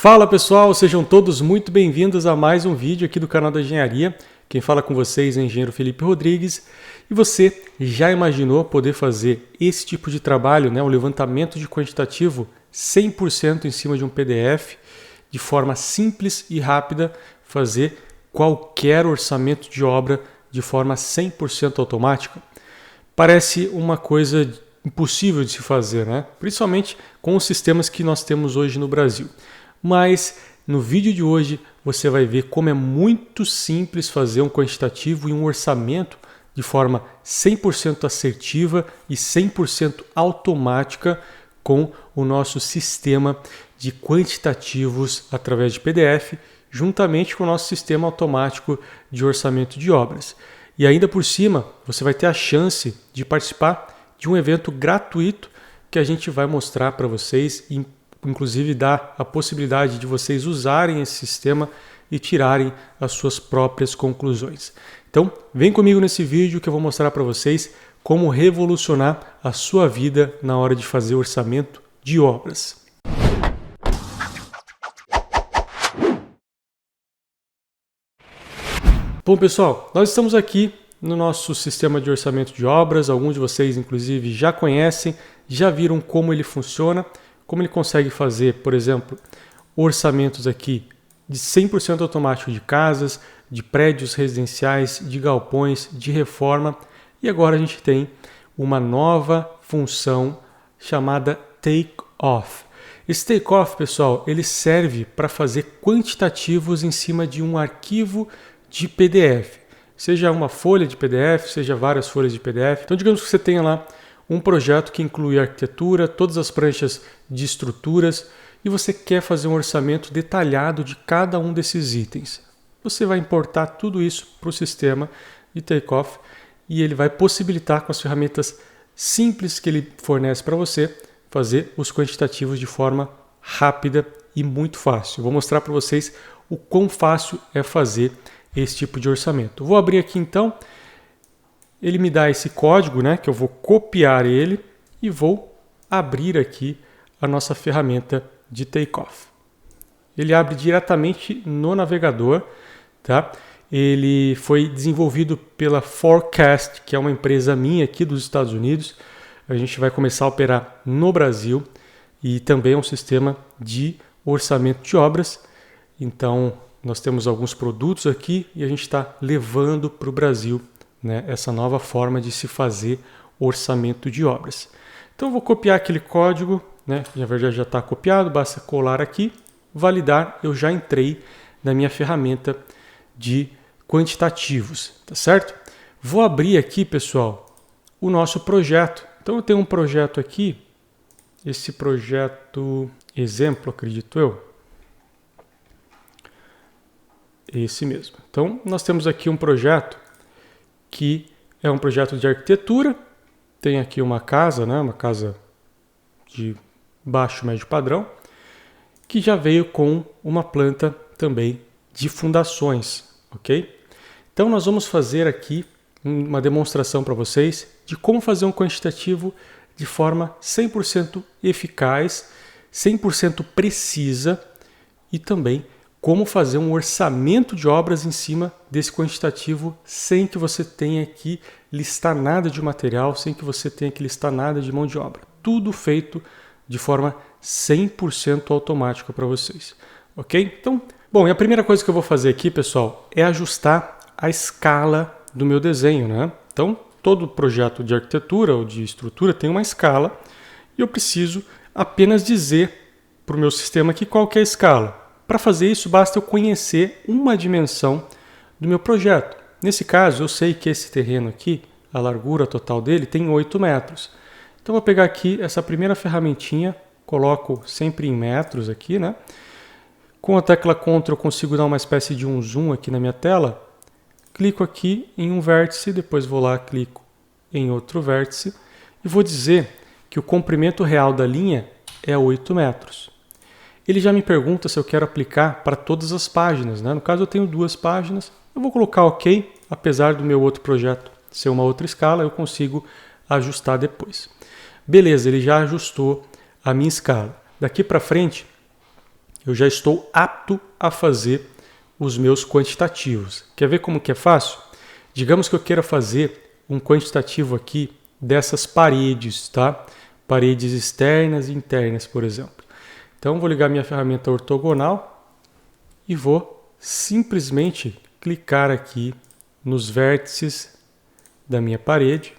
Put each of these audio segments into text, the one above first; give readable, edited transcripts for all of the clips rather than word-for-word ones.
Fala pessoal, sejam todos muito bem-vindos a mais um vídeo aqui do canal da Engenharia. Quem fala com vocês é o engenheiro Felipe Rodrigues. E você já imaginou poder fazer esse tipo de trabalho, o levantamento de quantitativo 100% em cima de um PDF, de forma simples e rápida, fazer qualquer orçamento de obra de forma 100% automática? Parece uma coisa impossível de se fazer, Principalmente com os sistemas que nós temos hoje no Brasil. Mas no vídeo de hoje você vai ver como é muito simples fazer um quantitativo e um orçamento de forma 100% assertiva e 100% automática com o nosso sistema de quantitativos através de PDF, juntamente com o nosso sistema automático de orçamento de obras. E ainda por cima, você vai ter a chance de participar de um evento gratuito que a gente vai mostrar para vocês e inclusive dá a possibilidade de vocês usarem esse sistema e tirarem as suas próprias conclusões. Então, vem comigo nesse vídeo que eu vou mostrar para vocês como revolucionar a sua vida na hora de fazer orçamento de obras. Bom, pessoal, nós estamos aqui no nosso sistema de orçamento de obras. Alguns de vocês, inclusive, já conhecem, já viram como ele funciona. Como ele consegue fazer, por exemplo, orçamentos aqui de 100% automático de casas, de prédios residenciais, de galpões, de reforma. E agora a gente tem uma nova função chamada Take Off. Esse Take Off, pessoal, ele serve para fazer quantitativos em cima de um arquivo de PDF. Seja uma folha de PDF, seja várias folhas de PDF. Então, digamos que você tenha lá um projeto que inclui arquitetura, todas as pranchas de estruturas e você quer fazer um orçamento detalhado de cada um desses itens. Você vai importar tudo isso para o sistema de Takeoff e ele vai possibilitar, com as ferramentas simples que ele fornece para você, fazer os quantitativos de forma rápida e muito fácil. Eu vou mostrar para vocês o quão fácil é fazer esse tipo de orçamento. Vou abrir aqui então. Ele me dá esse código, que eu vou copiar ele e vou abrir aqui a nossa ferramenta de Takeoff. Ele abre diretamente no navegador, tá? Ele foi desenvolvido pela Forecast, que é uma empresa minha aqui dos Estados Unidos. A gente vai começar a operar no Brasil e também é um sistema de orçamento de obras. Então, nós temos alguns produtos aqui e a gente está levando para o Brasil essa nova forma de se fazer orçamento de obras. Então eu vou copiar aquele código, na verdade já está copiado, basta colar aqui, validar, eu já entrei na minha ferramenta de quantitativos, tá certo? Vou abrir aqui, pessoal, o nosso projeto. Então eu tenho um projeto aqui, esse projeto exemplo, acredito eu. Esse mesmo. Então nós temos aqui um projeto que é um projeto de arquitetura, tem aqui uma casa, uma casa de baixo médio padrão, que já veio com uma planta também de fundações, ok? Então nós vamos fazer aqui uma demonstração para vocês de como fazer um quantitativo de forma 100% eficaz, 100% precisa e também como fazer um orçamento de obras em cima desse quantitativo sem que você tenha que listar nada de material, sem que você tenha que listar nada de mão de obra. Tudo feito de forma 100% automática para vocês. Ok? Então, bom, e a primeira coisa que eu vou fazer aqui, pessoal, é ajustar a escala do meu desenho, Então, todo projeto de arquitetura ou de estrutura tem uma escala e eu preciso apenas dizer para o meu sistema aqui qual que é a escala. Para fazer isso, basta eu conhecer uma dimensão do meu projeto. Nesse caso, eu sei que esse terreno aqui, a largura total dele, tem 8 metros. Então, eu vou pegar aqui essa primeira ferramentinha, coloco sempre em metros aqui, Com a tecla Ctrl, eu consigo dar uma espécie de um zoom aqui na minha tela. Clico aqui em um vértice, depois vou lá, clico em outro vértice e vou dizer que o comprimento real da linha é 8 metros. Ele já me pergunta se eu quero aplicar para todas as páginas. No caso, eu tenho 2 páginas. Eu vou colocar OK, apesar do meu outro projeto ser uma outra escala, eu consigo ajustar depois. Beleza, ele já ajustou a minha escala. Daqui para frente, eu já estou apto a fazer os meus quantitativos. Quer ver como que é fácil? Digamos que eu queira fazer um quantitativo aqui dessas paredes, tá? Paredes externas e internas, por exemplo. Então, vou ligar minha ferramenta ortogonal e vou simplesmente clicar aqui nos vértices da minha parede.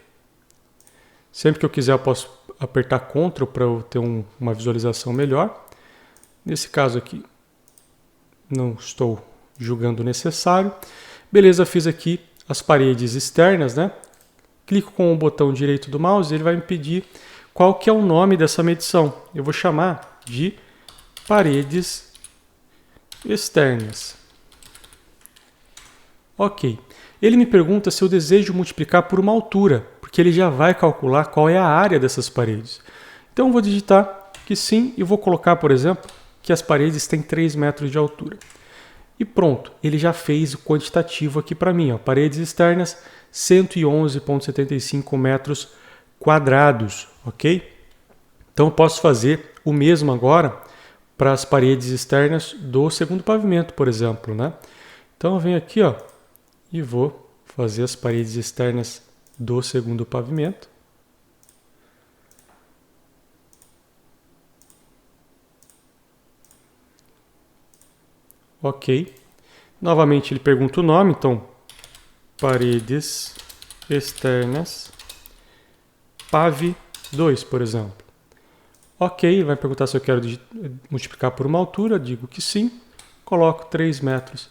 Sempre que eu quiser, eu posso apertar Ctrl para eu ter uma visualização melhor. Nesse caso aqui, não estou julgando necessário. Beleza, fiz aqui as paredes externas, né? Clico com o botão direito do mouse e ele vai me pedir qual que é o nome dessa medição. Eu vou chamar de paredes externas. Ok. Ele me pergunta se eu desejo multiplicar por uma altura, porque ele já vai calcular qual é a área dessas paredes. Então eu vou digitar que sim e vou colocar, por exemplo, que as paredes têm 3 metros de altura. E pronto, ele já fez o quantitativo aqui para mim. Ó, paredes externas, 111,75 metros quadrados, ok? Então eu posso fazer o mesmo agora para as paredes externas do segundo pavimento, por exemplo, né? Então eu venho aqui, ó, e vou fazer as paredes externas do segundo pavimento. Ok. Novamente ele pergunta o nome, então paredes externas PAV 2, por exemplo. Ok, vai perguntar se eu quero multiplicar por uma altura, digo que sim, coloco 3 metros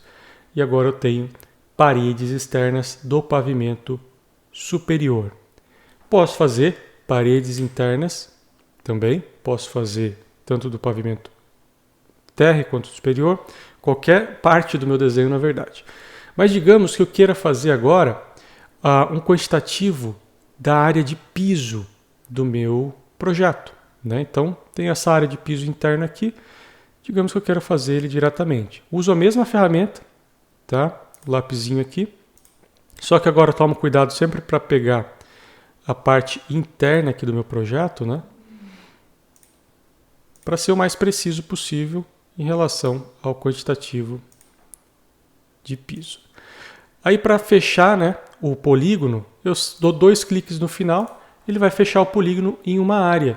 e agora eu tenho paredes externas do pavimento superior. Posso fazer paredes internas também, posso fazer tanto do pavimento térreo quanto superior, qualquer parte do meu desenho, na verdade. Mas digamos que eu queira fazer agora um quantitativo da área de piso do meu projeto, né? Então, tem essa área de piso interna aqui, digamos que eu quero fazer ele diretamente. Uso a mesma ferramenta, tá? O lapisinho aqui, só que agora eu tomo cuidado sempre para pegar a parte interna aqui do meu projeto, né? Para ser o mais preciso possível em relação ao quantitativo de piso. Aí para fechar, né, o polígono, eu dou 2 cliques no final, ele vai fechar o polígono em uma área.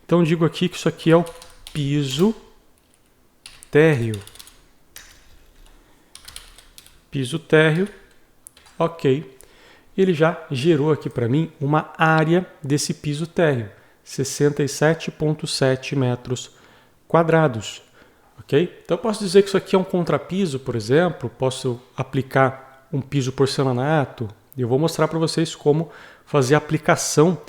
Então eu digo aqui que isso aqui é o piso térreo. Piso térreo, ok. Ele já gerou aqui para mim uma área desse piso térreo, 67,7 metros quadrados. Okay? Então eu posso dizer que isso aqui é um contrapiso, por exemplo, posso aplicar um piso porcelanato, e eu vou mostrar para vocês como fazer a aplicação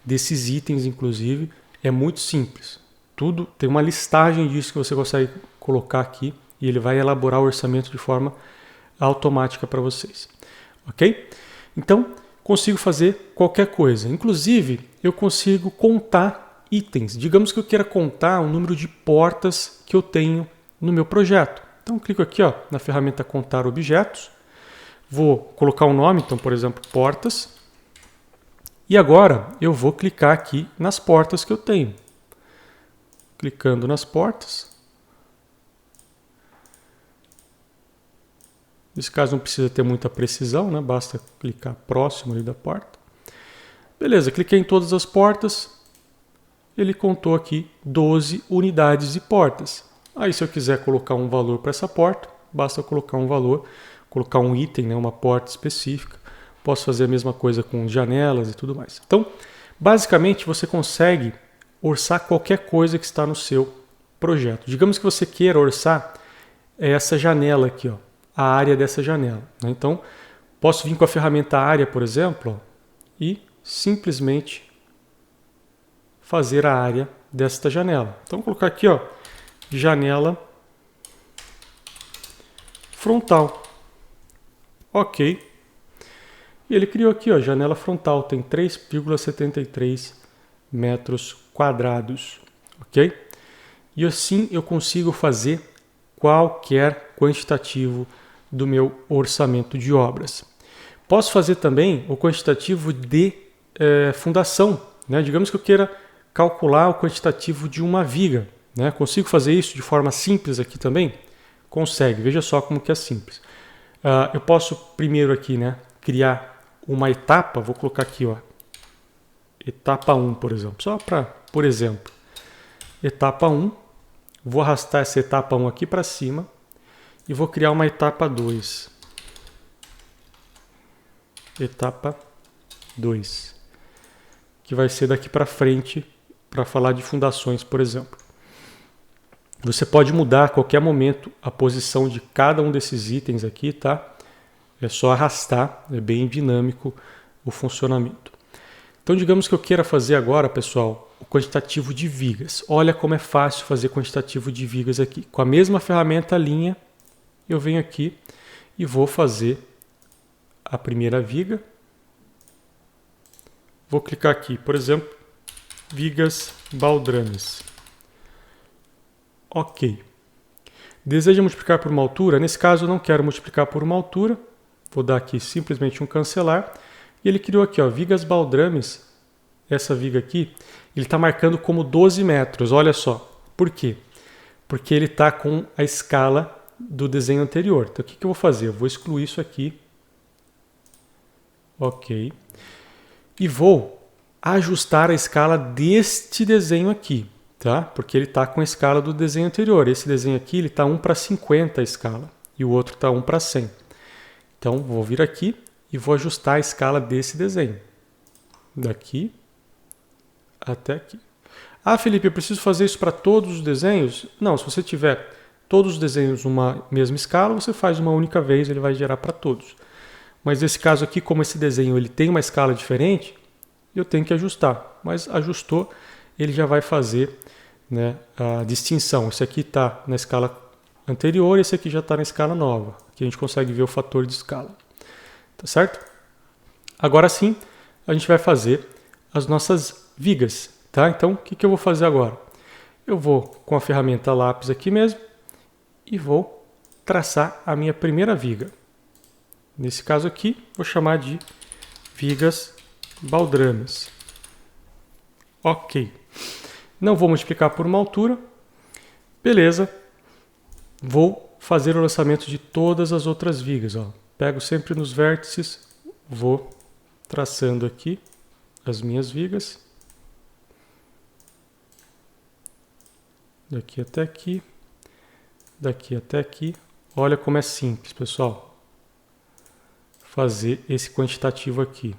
desses itens, inclusive, é muito simples. Tudo tem uma listagem disso que você consegue colocar aqui e ele vai elaborar o orçamento de forma automática para vocês. Ok? Então, consigo fazer qualquer coisa. Inclusive, eu consigo contar itens. Digamos que eu queira contar o número de portas que eu tenho no meu projeto. Então, clico aqui, ó, na ferramenta Contar Objetos. Vou colocar um nome, então, por exemplo, portas. E agora eu vou clicar aqui nas portas que eu tenho. Clicando nas portas. Nesse caso não precisa ter muita precisão, né? Basta clicar próximo ali da porta. Beleza, cliquei em todas as portas. Ele contou aqui 12 unidades de portas. Aí se eu quiser colocar um valor para essa porta, basta colocar um valor, colocar um item, né? Uma porta específica. Posso fazer a mesma coisa com janelas e tudo mais. Então, basicamente você consegue orçar qualquer coisa que está no seu projeto. Digamos que você queira orçar essa janela aqui, ó, a área dessa janela, né? Então, posso vir com a ferramenta área, por exemplo, ó, e simplesmente fazer a área desta janela. Então, vou colocar aqui, ó, janela frontal. Ok. E ele criou aqui, ó, janela frontal, tem 3,73 metros quadrados, ok? E assim eu consigo fazer qualquer quantitativo do meu orçamento de obras. Posso fazer também o quantitativo de fundação, né? Digamos que eu queira calcular o quantitativo de uma viga. né? Consigo fazer isso de forma simples aqui também? Consegue, veja só como que é simples. Eu posso primeiro aqui, né, criar uma etapa, vou colocar aqui, ó, etapa 1, por exemplo, só para, por exemplo, etapa 1, vou arrastar essa etapa 1 aqui para cima e vou criar uma etapa 2. Etapa 2, que vai ser daqui para frente para falar de fundações, por exemplo. Você pode mudar a qualquer momento a posição de cada um desses itens aqui, tá? É só arrastar, é bem dinâmico o funcionamento. Então, digamos que eu queira fazer agora, pessoal, o quantitativo de vigas. Olha como é fácil fazer quantitativo de vigas aqui. Com a mesma ferramenta linha, eu venho aqui e vou fazer a primeira viga. Vou clicar aqui, por exemplo, vigas baldrames. Ok. Deseja multiplicar por uma altura? Nesse caso eu não quero multiplicar por uma altura. Vou dar aqui simplesmente um cancelar. E ele criou aqui, ó, vigas baldrames. Essa viga aqui, ele está marcando como 12 metros. Olha só. Por quê? Porque ele está com a escala do desenho anterior. Então o que eu vou fazer? Eu vou excluir isso aqui. Ok. E vou ajustar a escala deste desenho aqui. Tá? Porque ele está com a escala do desenho anterior. Esse desenho aqui está 1 para 50 a escala e o outro está 1 para 100. Então vou vir aqui e vou ajustar a escala desse desenho. Daqui até aqui. Ah, Felipe, eu preciso fazer isso para todos os desenhos? Não, se você tiver todos os desenhos numa mesma escala, você faz uma única vez, ele vai gerar para todos. Mas nesse caso aqui, como esse desenho ele tem uma escala diferente, eu tenho que ajustar. Mas ajustou, ele já vai fazer, né, a distinção. Esse aqui está na escala anterior, esse aqui já está na escala nova. Aqui a gente consegue ver o fator de escala. Tá certo? Agora sim, a gente vai fazer as nossas vigas. Tá? Então, o que eu vou fazer agora? Eu vou com a ferramenta lápis aqui mesmo e vou traçar a minha primeira viga. Nesse caso aqui, vou chamar de vigas baldrames. Ok. Não vou multiplicar por uma altura. Beleza. Vou fazer o lançamento de todas as outras vigas. Ó. Pego sempre nos vértices, vou traçando aqui as minhas vigas. Daqui até aqui. Daqui até aqui. Olha como é simples, pessoal. Fazer esse quantitativo aqui.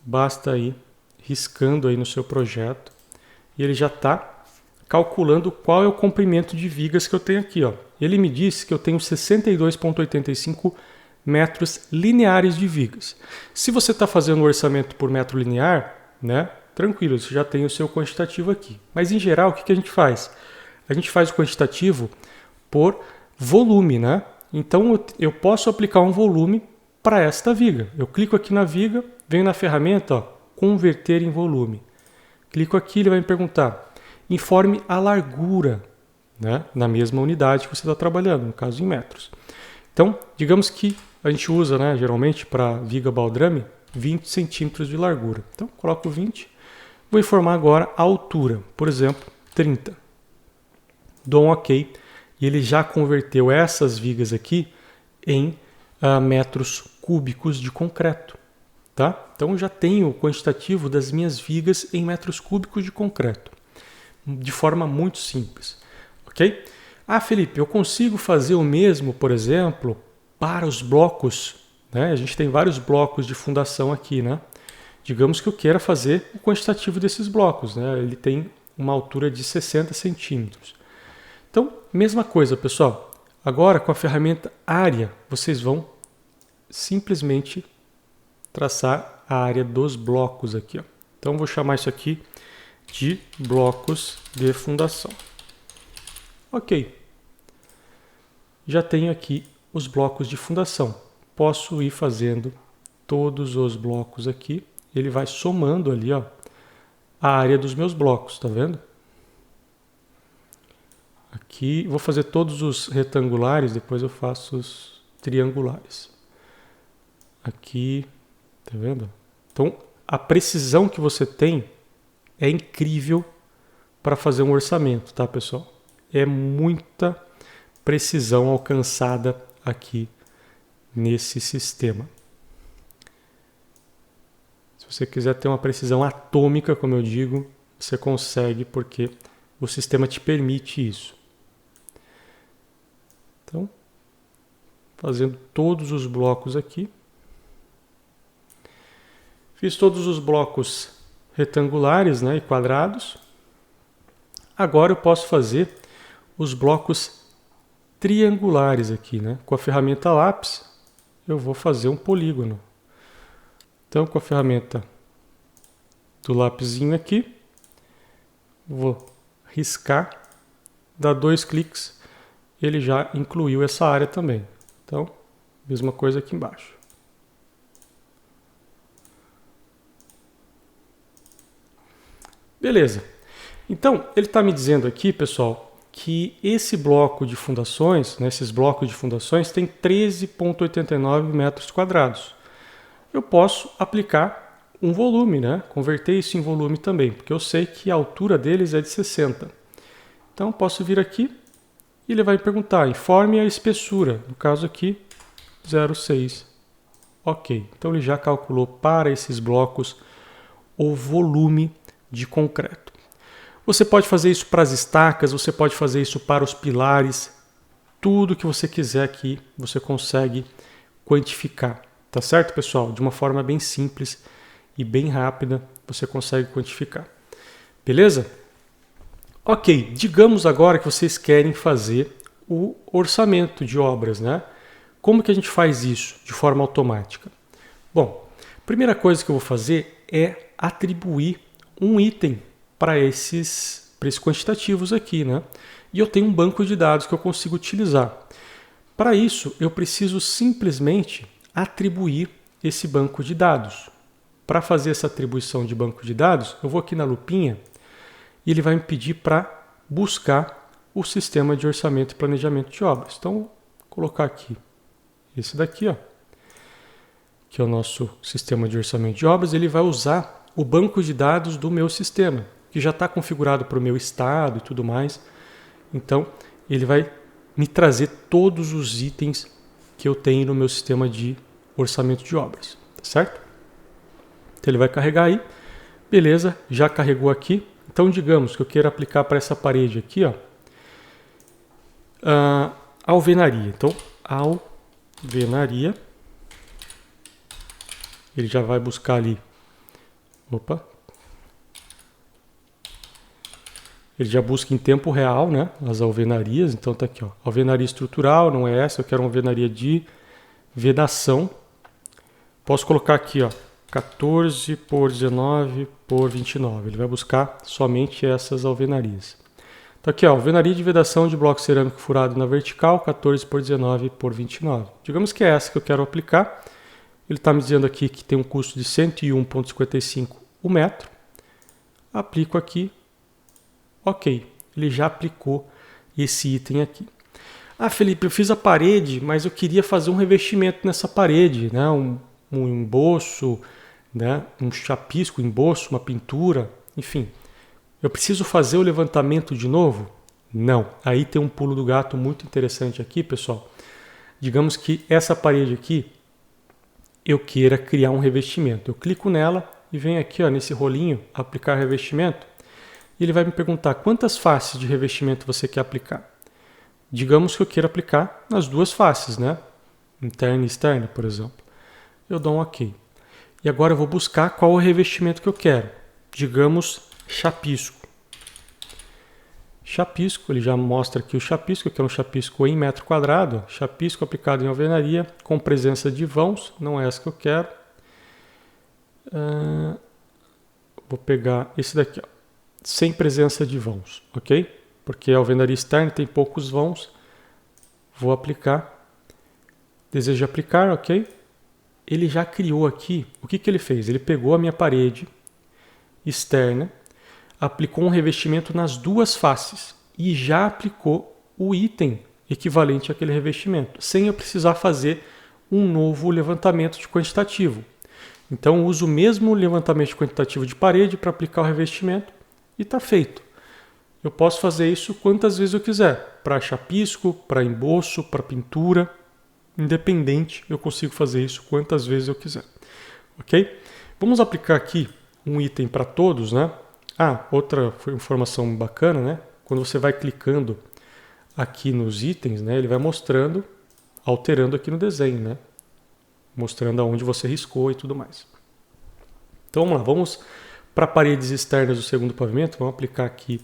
Basta ir riscando aí no seu projeto e ele já está calculando qual é o comprimento de vigas que eu tenho aqui. Ó. Ele me disse que eu tenho 62,85 metros lineares de vigas. Se você está fazendo um orçamento por metro linear, né, tranquilo, você já tem o seu quantitativo aqui. Mas em geral, o que a gente faz? A gente faz o quantitativo por volume, né? Então eu posso aplicar um volume para esta viga. Eu clico aqui na viga, venho na ferramenta, ó, converter em volume. Clico aqui, ele vai me perguntar, informe a largura, né, na mesma unidade que você está trabalhando, no caso em metros. Então, digamos que a gente usa, né, geralmente para viga baldrame, 20 centímetros de largura. Então, coloco 20. Vou informar agora a altura, por exemplo, 30. Dou um OK e ele já converteu essas vigas aqui em metros cúbicos de concreto. Tá? Então já tenho o quantitativo das minhas vigas em metros cúbicos de concreto, de forma muito simples. Ok? Ah, Felipe, eu consigo fazer o mesmo, por exemplo, para os blocos. Né? A gente tem vários blocos de fundação aqui. Né? Digamos que eu queira fazer o quantitativo desses blocos. Né? Ele tem uma altura de 60 centímetros. Então, mesma coisa, pessoal. Agora, com a ferramenta área, vocês vão simplesmente traçar a área dos blocos aqui. Ó. Então, vou chamar isso aqui de blocos de fundação. Ok. Já tenho aqui os blocos de fundação. Posso ir fazendo todos os blocos aqui. Ele vai somando ali, ó, a área dos meus blocos, tá vendo? Aqui, vou fazer todos os retangulares, depois eu faço os triangulares. Aqui, tá vendo? Então, a precisão que você tem é incrível para fazer um orçamento, tá, pessoal? É muita precisão alcançada aqui nesse sistema. Se você quiser ter uma precisão atômica, como eu digo, você consegue, porque o sistema te permite isso. Então, fazendo todos os blocos aqui. Fiz todos os blocos retangulares, né, e quadrados. Agora eu posso fazer os blocos triangulares aqui, né? Com a ferramenta lápis, eu vou fazer um polígono. Então, com a ferramenta do lapisinho aqui, vou riscar, dar 2 cliques, ele já incluiu essa área também. Então, mesma coisa aqui embaixo. Beleza. Então, ele está me dizendo aqui, pessoal, que esse bloco de fundações, né, esses blocos de fundações, tem 13,89 metros quadrados. Eu posso aplicar um volume, né? Converter isso em volume também, porque eu sei que a altura deles é de 60. Então, eu posso vir aqui e ele vai me perguntar, informe a espessura, no caso aqui, 0,6. Ok, então ele já calculou para esses blocos o volume de concreto. Você pode fazer isso para as estacas, você pode fazer isso para os pilares, tudo que você quiser aqui você consegue quantificar, tá certo, pessoal? De uma forma bem simples e bem rápida você consegue quantificar, beleza? Ok, digamos agora que vocês querem fazer o orçamento de obras, né? Como que a gente faz isso de forma automática? Bom, a primeira coisa que eu vou fazer é atribuir um item para esses quantitativos aqui, né? E eu tenho um banco de dados que eu consigo utilizar. Para isso, eu preciso simplesmente atribuir esse banco de dados. Para fazer essa atribuição de banco de dados, eu vou aqui na lupinha e ele vai me pedir para buscar o sistema de orçamento e planejamento de obras. Então, vou colocar aqui esse daqui, ó, que é o nosso sistema de orçamento de obras. Ele vai usar o banco de dados do meu sistema, que já está configurado para o meu estado e tudo mais. Então, ele vai me trazer todos os itens que eu tenho no meu sistema de orçamento de obras, tá certo? Então, ele vai carregar aí. Beleza, já carregou aqui. Então, digamos que eu queira aplicar para essa parede aqui, ó, a alvenaria. Então, alvenaria. Ele já vai buscar ali. Opa. Ele já busca em tempo real, né, as alvenarias. Então tá aqui, ó, alvenaria estrutural, não é essa, eu quero uma alvenaria de vedação. Posso colocar aqui, ó, 14 por 19 por 29. Ele vai buscar somente essas alvenarias. Então aqui, ó, alvenaria de vedação de bloco cerâmico furado na vertical, 14 por 19 por 29. Digamos que é essa que eu quero aplicar. Ele está me dizendo aqui que tem um custo de 101,55 o metro. Aplico aqui. Ok, ele já aplicou esse item aqui. Ah, Felipe, eu fiz a parede, mas eu queria fazer um revestimento nessa parede, né? Um emboço, né? Um chapisco, um emboço, uma pintura, enfim. Eu preciso fazer o levantamento de novo? Não. Aí tem um pulo do gato muito interessante aqui, pessoal. Digamos que essa parede aqui, eu queira criar um revestimento. Eu clico nela e venho aqui, ó, nesse rolinho, aplicar revestimento. E ele vai me perguntar quantas faces de revestimento você quer aplicar. Digamos que eu queira aplicar nas duas faces, né? Interna e externa, por exemplo. Eu dou um OK. E agora eu vou buscar qual é o revestimento que eu quero. Digamos chapisco. Chapisco, ele já mostra aqui o chapisco, que é um chapisco em metro quadrado. Chapisco aplicado em alvenaria com presença de vãos. Não é essa que eu quero. Vou pegar esse daqui, ó, sem presença de vãos, ok? Porque a alvenaria externa tem poucos vãos. Vou aplicar. Desejo aplicar, ok? Ele já criou aqui. O que ele fez? Ele pegou a minha parede externa, aplicou um revestimento nas duas faces e já aplicou o item equivalente àquele revestimento, sem eu precisar fazer um novo levantamento de quantitativo. Então eu uso o mesmo levantamento quantitativo de parede para aplicar o revestimento e está feito. Eu posso fazer isso quantas vezes eu quiser, para chapisco, para emboço, para pintura, independente, eu consigo fazer isso quantas vezes eu quiser. Ok? Vamos aplicar aqui um item para todos, né? Outra informação bacana, né? Quando você vai clicando aqui nos itens, né? Ele vai mostrando, alterando aqui no desenho, né? Mostrando aonde você riscou e tudo mais. Então vamos lá, vamos para paredes externas do segundo pavimento, vamos aplicar aqui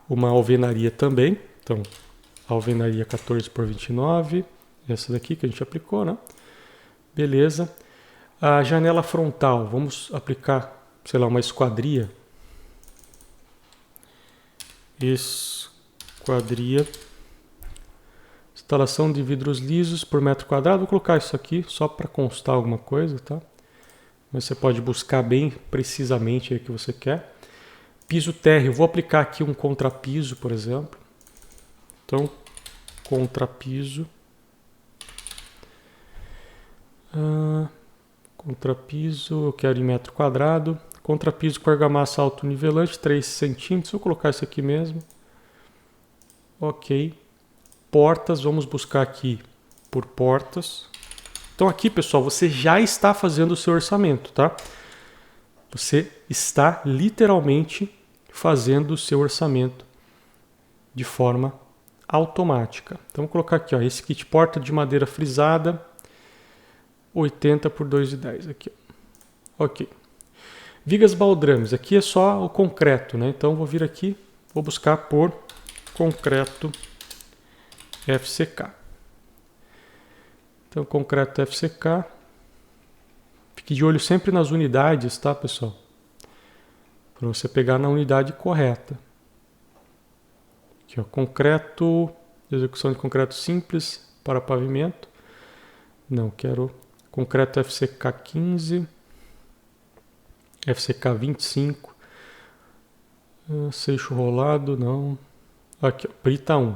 uma alvenaria também. Então, alvenaria 14 por 29, essa daqui que a gente aplicou, né? Beleza. A janela frontal, vamos aplicar, sei lá, uma esquadria. Esquadria. Instalação de vidros lisos por metro quadrado. Vou colocar isso aqui só para constar alguma coisa, tá? Mas você pode buscar bem precisamente o que você quer. Piso térreo, vou aplicar aqui um contrapiso, por exemplo. Então, contrapiso. Contrapiso, eu quero em metro quadrado. Contrapiso com argamassa autonivelante, 3 centímetros. Vou colocar isso aqui mesmo. Ok. Portas, vamos buscar aqui por portas. Então aqui, pessoal, você já está fazendo o seu orçamento, tá? Você está literalmente fazendo o seu orçamento de forma automática. Então vou colocar aqui, ó, esse kit porta de madeira frisada, 80 por 2,10 aqui. Ó. Ok. Vigas baldrames, aqui é só o concreto, né? Então vou vir aqui, vou buscar por concreto FCK. Então, concreto FCK. Fique de olho sempre nas unidades, tá, pessoal? Para você pegar na unidade correta. Aqui, ó, concreto, execução de concreto simples para pavimento. Não, quero concreto FCK 15, FCK 25, seixo rolado, não. Aqui, ó, brita 1.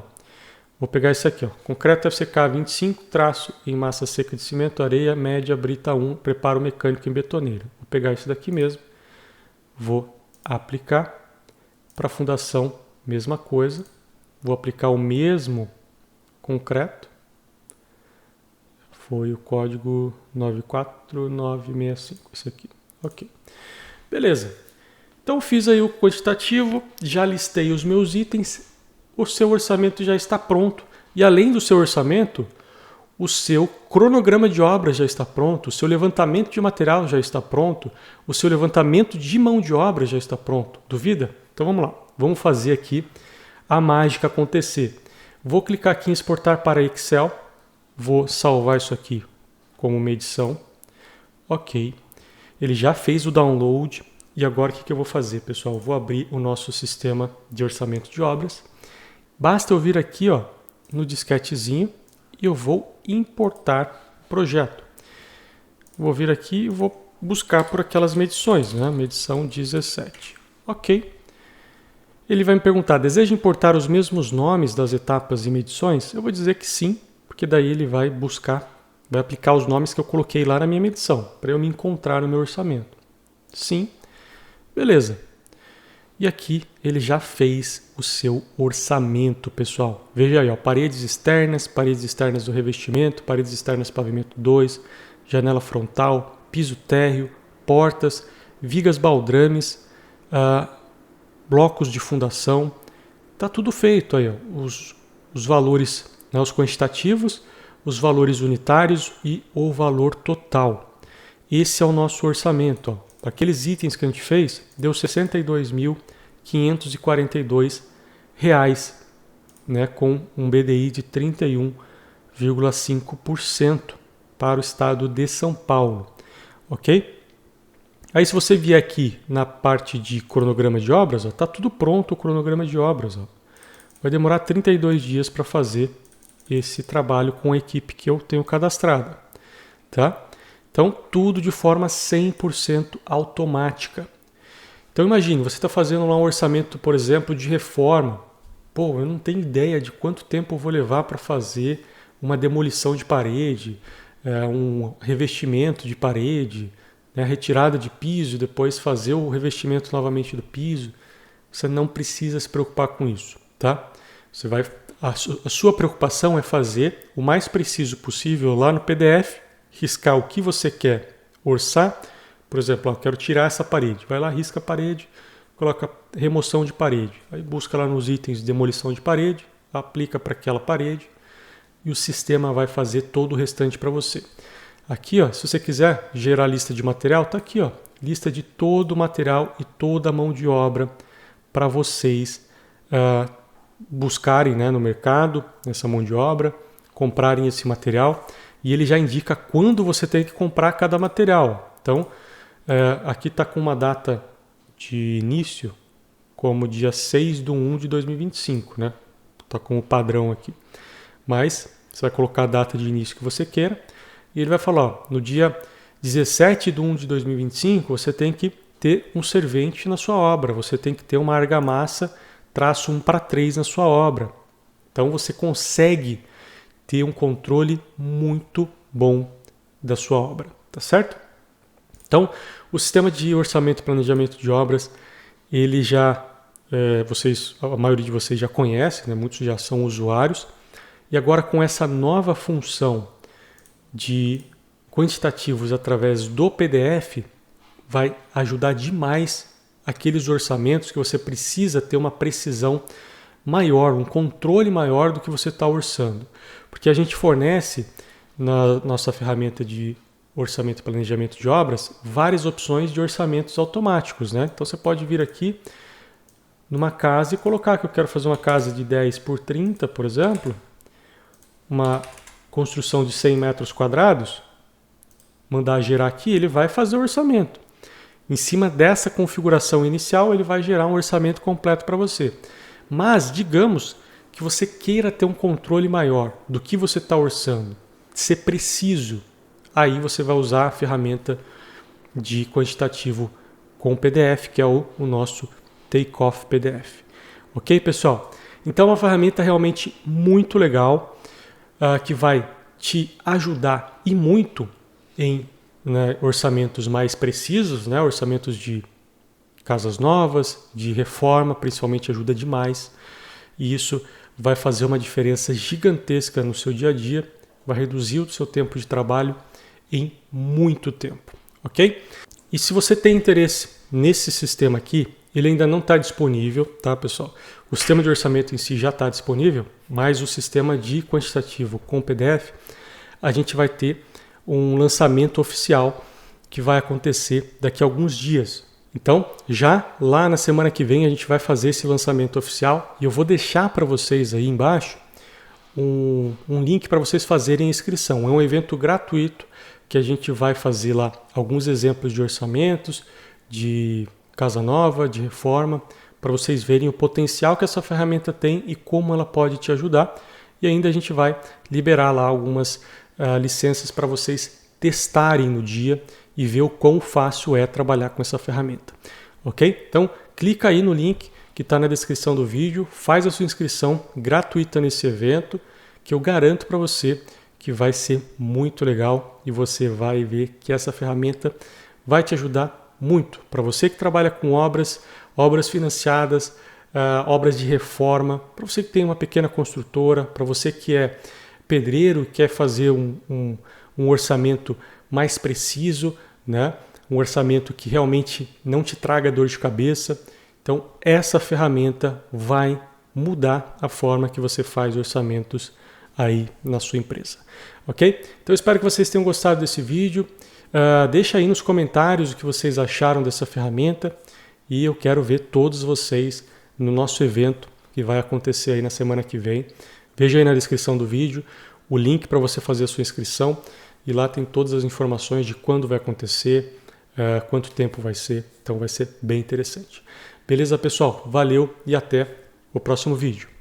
Vou pegar esse aqui, ó, concreto FCK 25, traço em massa seca de cimento, areia, média, brita 1, preparo mecânico em betoneira. Vou pegar esse daqui mesmo, vou aplicar. Para fundação, mesma coisa. Vou aplicar o mesmo concreto. Foi o código 94965, esse aqui. Ok. Beleza. Então fiz aí o quantitativo, já listei os meus itens. O seu orçamento já está pronto. E além do seu orçamento, o seu cronograma de obras já está pronto, o seu levantamento de material já está pronto, o seu levantamento de mão de obra já está pronto. Duvida? Então vamos lá. Vamos fazer aqui a mágica acontecer. Vou clicar aqui em exportar para Excel. Vou salvar isso aqui como uma edição. Ok. Ele já fez o download. E agora o que eu vou fazer, pessoal? Vou abrir o nosso sistema de orçamento de obras. Basta eu vir aqui, ó, no disquetezinho e eu vou importar o projeto. Vou vir aqui e vou buscar por aquelas medições, né? Medição 17. Ok. Ele vai me perguntar, deseja importar os mesmos nomes das etapas e medições? Eu vou dizer que sim, porque daí ele vai buscar, vai aplicar os nomes que eu coloquei lá na minha medição, para eu me encontrar no meu orçamento. Sim. Beleza. E aqui ele já fez o seu orçamento, pessoal. Veja aí, ó, paredes externas do revestimento, paredes externas pavimento 2, janela frontal, piso térreo, portas, vigas baldrames, blocos de fundação. Tá tudo feito aí, ó, os valores, né, os quantitativos, os valores unitários e o valor total. Esse é o nosso orçamento, ó. Aqueles itens que a gente fez, deu R$ 62.542, né, com um BDI de 31,5% para o estado de São Paulo. Ok? Aí se você vier aqui na parte de cronograma de obras, está tudo pronto o cronograma de obras. Ó. Vai demorar 32 dias para fazer esse trabalho com a equipe que eu tenho cadastrada. Tá? Então, tudo de forma 100% automática. Então, imagine, você está fazendo lá um orçamento, por exemplo, de reforma. Pô, eu não tenho ideia de quanto tempo eu vou levar para fazer uma demolição de parede, um revestimento de parede. né, retirada de piso, depois fazer o revestimento novamente do piso, você não precisa se preocupar com isso, tá? A sua preocupação é fazer o mais preciso possível lá no PDF, riscar o que você quer orçar. Por exemplo, eu quero tirar essa parede. Vai lá, risca a parede, coloca remoção de parede. Aí busca lá nos itens de demolição de parede, aplica para aquela parede e o sistema vai fazer todo o restante para você. Aqui, ó, se você quiser gerar lista de material, tá aqui, ó, lista de todo o material e toda a mão de obra para vocês buscarem, né, no mercado essa mão de obra, comprarem esse material, e ele já indica quando você tem que comprar cada material. Então, aqui está com uma data de início como dia 6/1/2025, né? Está com o padrão aqui. Mas você vai colocar a data de início que você queira e ele vai falar, ó, no dia 17/1/2025 você tem que ter um servente na sua obra, você tem que ter uma argamassa traço 1/3 na sua obra. Então você consegue ter um controle muito bom da sua obra, tá certo? Então, o sistema de orçamento e planejamento de obras, ele já, a maioria de vocês já conhece, né? Muitos já são usuários, e agora com essa nova função de quantitativos através do PDF, vai ajudar demais aqueles orçamentos que você precisa ter uma precisão maior, um controle maior do que você está orçando. Porque a gente fornece na nossa ferramenta de orçamento e planejamento de obras várias opções de orçamentos automáticos, né? Então você pode vir aqui numa casa e colocar que eu quero fazer uma casa de 10 por 30, por exemplo, uma construção de 100 metros quadrados, mandar gerar aqui, ele vai fazer o orçamento. Em cima dessa configuração inicial, ele vai gerar um orçamento completo para você. Mas, digamos que você queira ter um controle maior do que você está orçando, ser preciso, aí você vai usar a ferramenta de quantitativo com PDF, que é o nosso Takeoff PDF. Ok, pessoal? Então, é uma ferramenta realmente muito legal, que vai te ajudar e muito em, né, orçamentos mais precisos, né, orçamentos de casas novas, de reforma, principalmente ajuda demais. E isso vai fazer uma diferença gigantesca no seu dia a dia, vai reduzir o seu tempo de trabalho em muito tempo, ok? E se você tem interesse nesse sistema aqui, ele ainda não está disponível, tá, pessoal? O sistema de orçamento em si já está disponível, mas o sistema de quantitativo com PDF, a gente vai ter um lançamento oficial que vai acontecer daqui a alguns dias. Então, já lá na semana que vem a gente vai fazer esse lançamento oficial e eu vou deixar para vocês aí embaixo um link para vocês fazerem a inscrição. É um evento gratuito que a gente vai fazer lá alguns exemplos de orçamentos, de casa nova, de reforma, para vocês verem o potencial que essa ferramenta tem e como ela pode te ajudar. E ainda a gente vai liberar lá algumas licenças para vocês testarem no dia e ver o quão fácil é trabalhar com essa ferramenta. Ok? Então, clica aí no link que está na descrição do vídeo, faz a sua inscrição gratuita nesse evento, que eu garanto para você que vai ser muito legal e você vai ver que essa ferramenta vai te ajudar muito. Para você que trabalha com obras financiadas, obras de reforma, para você que tem uma pequena construtora, para você que é pedreiro, quer fazer um orçamento mais preciso, né? Um orçamento que realmente não te traga dor de cabeça. Então, essa ferramenta vai mudar a forma que você faz orçamentos aí na sua empresa. Ok? Então, eu espero que vocês tenham gostado desse vídeo. Deixa aí nos comentários o que vocês acharam dessa ferramenta e eu quero ver todos vocês no nosso evento que vai acontecer aí na semana que vem. Veja aí na descrição do vídeo o link para você fazer a sua inscrição e lá tem todas as informações de quando vai acontecer, quanto tempo vai ser, então vai ser bem interessante. Beleza, pessoal? Valeu e até o próximo vídeo.